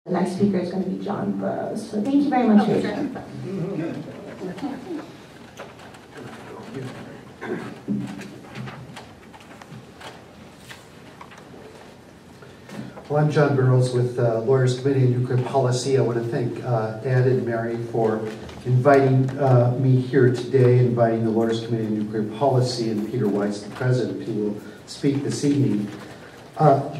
The next speaker is going to be John Burroughs. So thank you very much for your time. Well, I'm John Burroughs with Lawyers Committee on Nuclear Policy. I want to thank Ed and Mary for inviting me here today, inviting the Lawyers Committee on Nuclear Policy, and Peter Weiss, the president, who will speak this evening.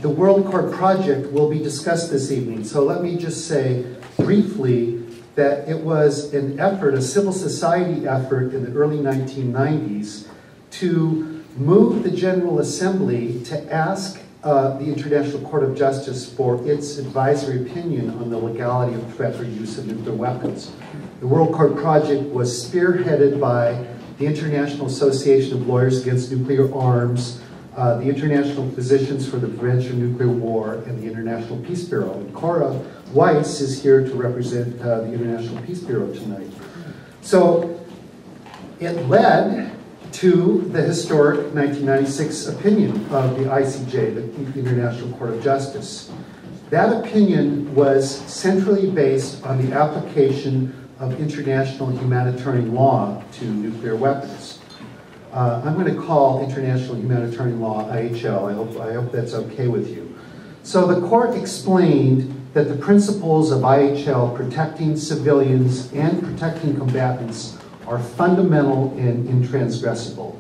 The World Court Project will be discussed this evening, so let me just say briefly that it was an effort, a civil society effort in the early 1990s to move the General Assembly to ask the International Court of Justice for its advisory opinion on the legality of threat or use of nuclear weapons. The World Court Project was spearheaded by the International Association of Lawyers Against Nuclear Arms, the International Physicians for the Prevention of Nuclear War, and the International Peace Bureau. And Cora Weiss is here to represent the International Peace Bureau tonight. So it led to the historic 1996 opinion of the ICJ, the International Court of Justice. That opinion was centrally based on the application of international humanitarian law to nuclear weapons. I'm going to call international humanitarian law IHL. I hope that's okay with you. So the court explained that the principles of IHL protecting civilians and protecting combatants are fundamental and intransgressible.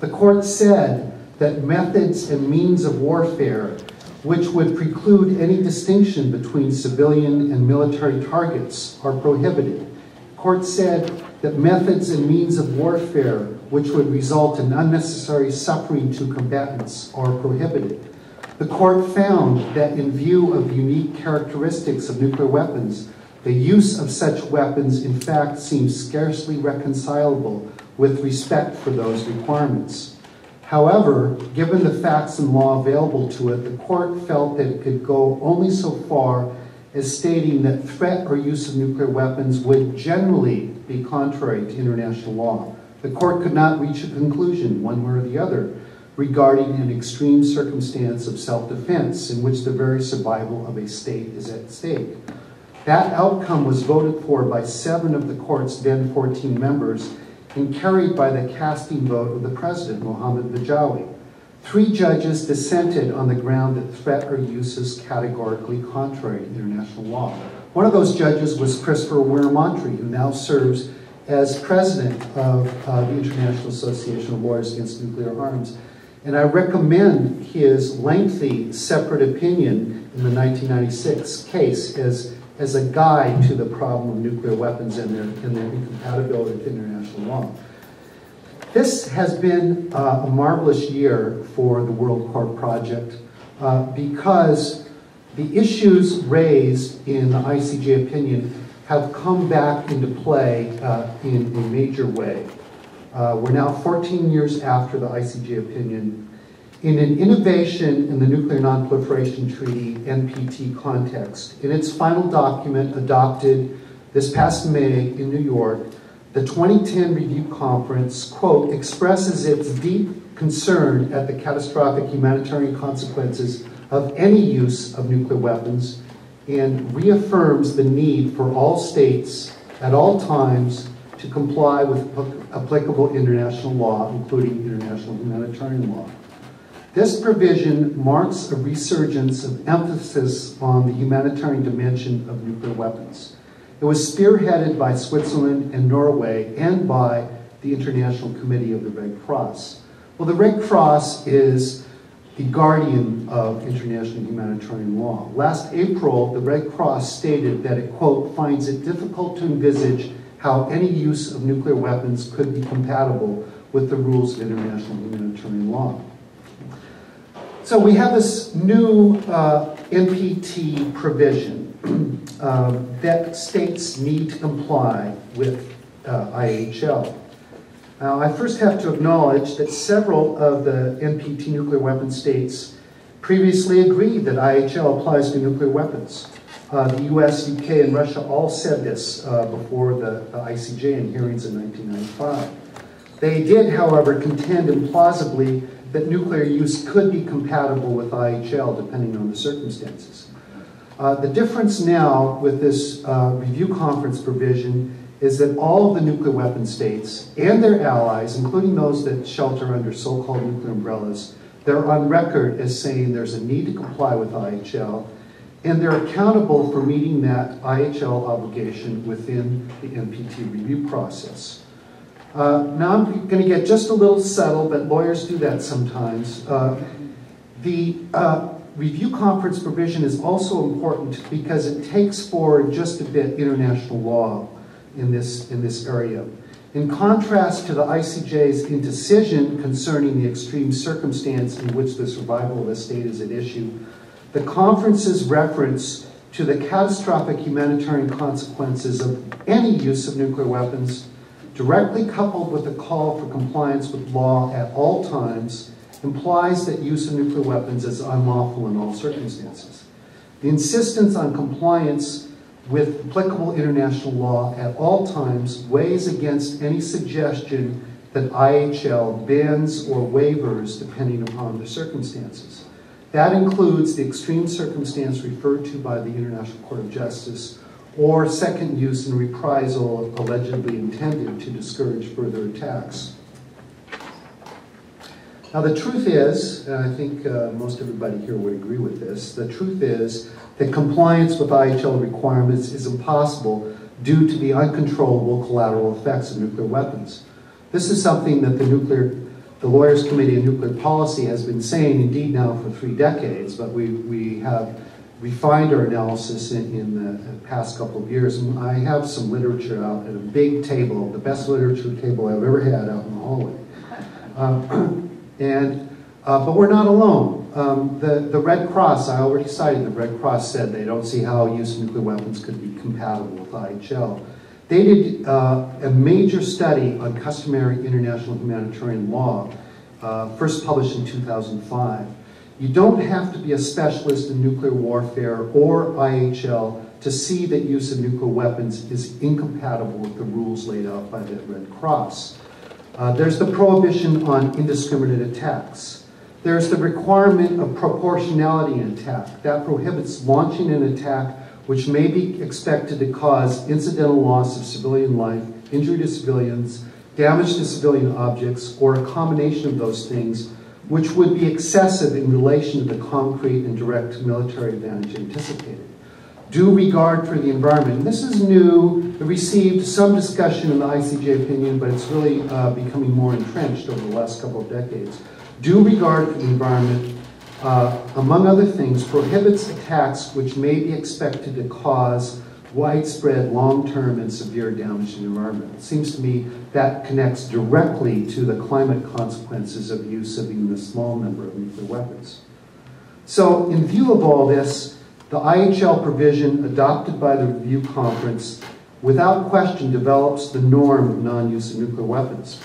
The court said that methods and means of warfare which would preclude any distinction between civilian and military targets are prohibited. The court said that methods and means of warfare which would result in unnecessary suffering to combatants are prohibited. The court found that in view of the unique characteristics of nuclear weapons, the use of such weapons, in fact, seems scarcely reconcilable with respect for those requirements. However, given the facts and law available to it, the court felt that it could go only so far as stating that threat or use of nuclear weapons would generally be contrary to international law. The court could not reach a conclusion, one way or the other, regarding an extreme circumstance of self-defense in which the very survival of a state is at stake. That outcome was voted for by 7 of the court's then 14 members and carried by the casting vote of the president, Mohammed Bajawi. 3 judges dissented on the ground that threat or use is categorically contrary to international law. One of those judges was Christopher Ware-Montry, who now serves as president of the International Association of Lawyers Against Nuclear Arms. And I recommend his lengthy separate opinion in the 1996 case as a guide to the problem of nuclear weapons and their incompatibility with international law. This has been a marvelous year for the World Court Project because the issues raised in the ICJ opinion have come back into play in a major way. We're now 14 years after the ICJ opinion. In an innovation in the Nuclear Non-Proliferation Treaty, NPT context, in its final document adopted this past May in New York, the 2010 Review Conference, quote, expresses its deep concern at the catastrophic humanitarian consequences of any use of nuclear weapons and reaffirms the need for all states at all times to comply with applicable international law, including international humanitarian law. This provision marks a resurgence of emphasis on the humanitarian dimension of nuclear weapons. It was spearheaded by Switzerland and Norway and by the International Committee of the Red Cross. Well, the Red Cross is the guardian of international humanitarian law. Last April, the Red Cross stated that it, quote, finds it difficult to envisage how any use of nuclear weapons could be compatible with the rules of international humanitarian law. So we have this new NPT provision that states need to comply with IHL. Now, I first have to acknowledge that several of the NPT nuclear weapon states previously agreed that IHL applies to nuclear weapons. The US, UK, and Russia all said this before the ICJ in hearings in 1995. They did, however, contend implausibly that nuclear use could be compatible with IHL depending on the circumstances. The difference now with this review conference provision is that all of the nuclear weapon states and their allies, including those that shelter under so-called nuclear umbrellas, they're on record as saying there's a need to comply with IHL, and they're accountable for meeting that IHL obligation within the NPT review process. Now I'm going to get just a little subtle, but lawyers do that sometimes. The review conference provision is also important because it takes forward just a bit international law in this area. In contrast to the ICJ's indecision concerning the extreme circumstance in which the survival of a state is at issue, the conference's reference to the catastrophic humanitarian consequences of any use of nuclear weapons, directly coupled with the call for compliance with law at all times, implies that use of nuclear weapons is unlawful in all circumstances. The insistence on compliance with applicable international law at all times weighs against any suggestion that IHL bans or waivers depending upon the circumstances. That includes the extreme circumstance referred to by the International Court of Justice or second use and reprisal allegedly intended to discourage further attacks. Now the truth is, and I think most everybody here would agree with this, the truth is that compliance with IHL requirements is impossible due to the uncontrollable collateral effects of nuclear weapons. This is something that the Lawyers Committee on Nuclear Policy has been saying indeed now for 3 decades, but we have refined our analysis in the past couple of years. And I have some literature out at a big table, the best literature table I've ever had out in the hallway. But we're not alone. The Red Cross, I already cited, the Red Cross said they don't see how use of nuclear weapons could be compatible with IHL. They did a major study on customary international humanitarian law, first published in 2005. You don't have to be a specialist in nuclear warfare or IHL to see that use of nuclear weapons is incompatible with the rules laid out by the Red Cross. There's the prohibition on indiscriminate attacks. There's the requirement of proportionality in attack. That prohibits launching an attack which may be expected to cause incidental loss of civilian life, injury to civilians, damage to civilian objects, or a combination of those things, which would be excessive in relation to the concrete and direct military advantage anticipated. Due regard for the environment. And this is new. It received some discussion in the ICJ opinion, but it's really becoming more entrenched over the last couple of decades. Due regard for the environment, among other things, prohibits attacks which may be expected to cause widespread, long-term, and severe damage to the environment. It seems to me that connects directly to the climate consequences of use of even a small number of nuclear weapons. So, in view of all this, the IHL provision adopted by the review conference without question develops the norm of non-use of nuclear weapons.